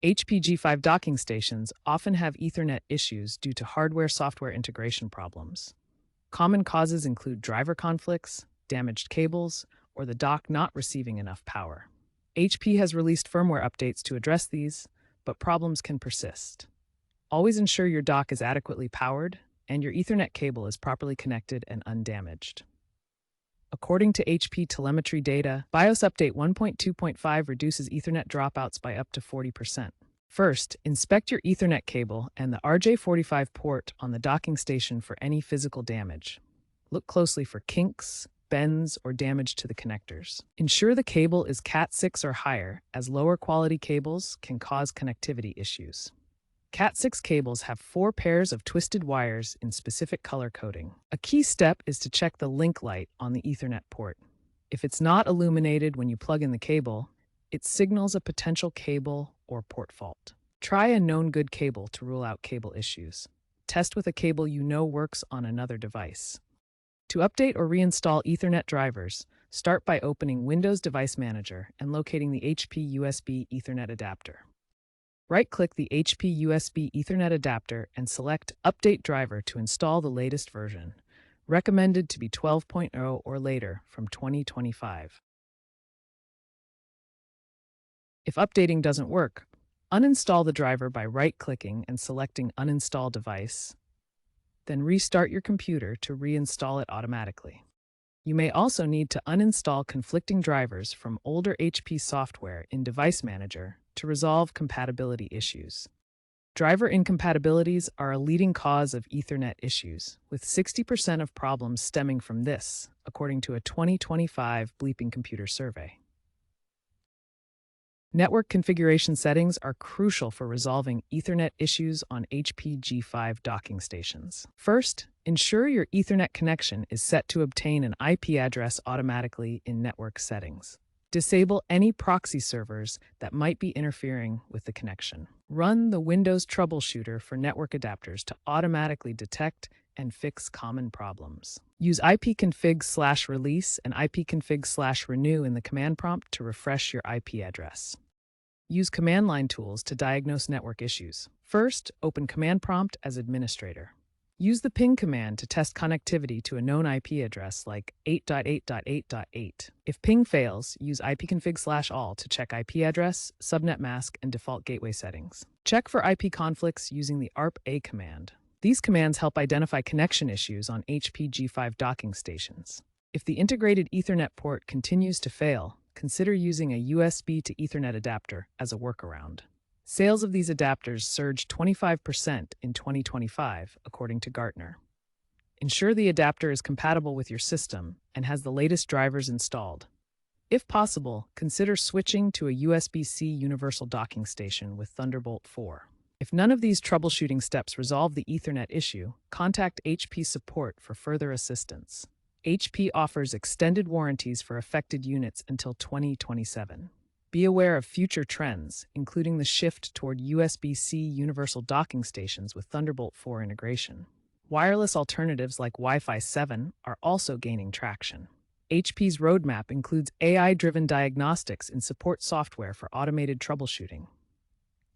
HP G5 docking stations often have Ethernet issues due to hardware-software integration problems. Common causes include driver conflicts, damaged cables, or the dock not receiving enough power. HP has released firmware updates to address these, but problems can persist. Always ensure your dock is adequately powered and your Ethernet cable is properly connected and undamaged. According to HP telemetry data, BIOS Update 1.2.5 reduces Ethernet dropouts by up to 40%. First, inspect your Ethernet cable and the RJ45 port on the docking station for any physical damage. Look closely for kinks, bends, or damage to the connectors. Ensure the cable is Cat6 or higher, as lower quality cables can cause connectivity issues. Cat6 cables have 4 pairs of twisted wires in specific color coding. A key step is to check the link light on the Ethernet port. If it's not illuminated when you plug in the cable, it signals a potential cable or port fault. Try a known good cable to rule out cable issues. Test with a cable you know works on another device. To update or reinstall Ethernet drivers, start by opening Windows Device Manager and locating the HP USB Ethernet adapter. Right-click the HP USB Ethernet adapter and select Update Driver to install the latest version, recommended to be 12.0 or later from 2025. If updating doesn't work, uninstall the driver by right-clicking and selecting Uninstall Device, then restart your computer to reinstall it automatically. You may also need to uninstall conflicting drivers from older HP software in Device Manager to resolve compatibility issues. Driver incompatibilities are a leading cause of Ethernet issues, with 60% of problems stemming from this, according to a 2025 Bleeping Computer survey. Network configuration settings are crucial for resolving Ethernet issues on HP G5 docking stations. First, ensure your Ethernet connection is set to obtain an IP address automatically in network settings. Disable any proxy servers that might be interfering with the connection. Run the Windows Troubleshooter for network adapters to automatically detect and fix common problems. Use ipconfig/release and ipconfig/renew in the command prompt to refresh your IP address. Use command line tools to diagnose network issues. First, open Command Prompt as administrator. Use the ping command to test connectivity to a known IP address like 8.8.8.8. If ping fails, use ipconfig/all to check IP address, subnet mask, and default gateway settings. Check for IP conflicts using the ARP-A command. These commands help identify connection issues on HP G5 docking stations. If the integrated Ethernet port continues to fail, consider using a USB to Ethernet adapter as a workaround. Sales of these adapters surged 25% in 2025, according to Gartner. Ensure the adapter is compatible with your system and has the latest drivers installed. If possible, consider switching to a USB-C universal docking station with Thunderbolt 4. If none of these troubleshooting steps resolve the Ethernet issue, contact HP support for further assistance. HP offers extended warranties for affected units until 2027. Be aware of future trends, including the shift toward USB-C universal docking stations with Thunderbolt 4 integration. Wireless alternatives like Wi-Fi 7 are also gaining traction. HP's roadmap includes AI-driven diagnostics in support software for automated troubleshooting.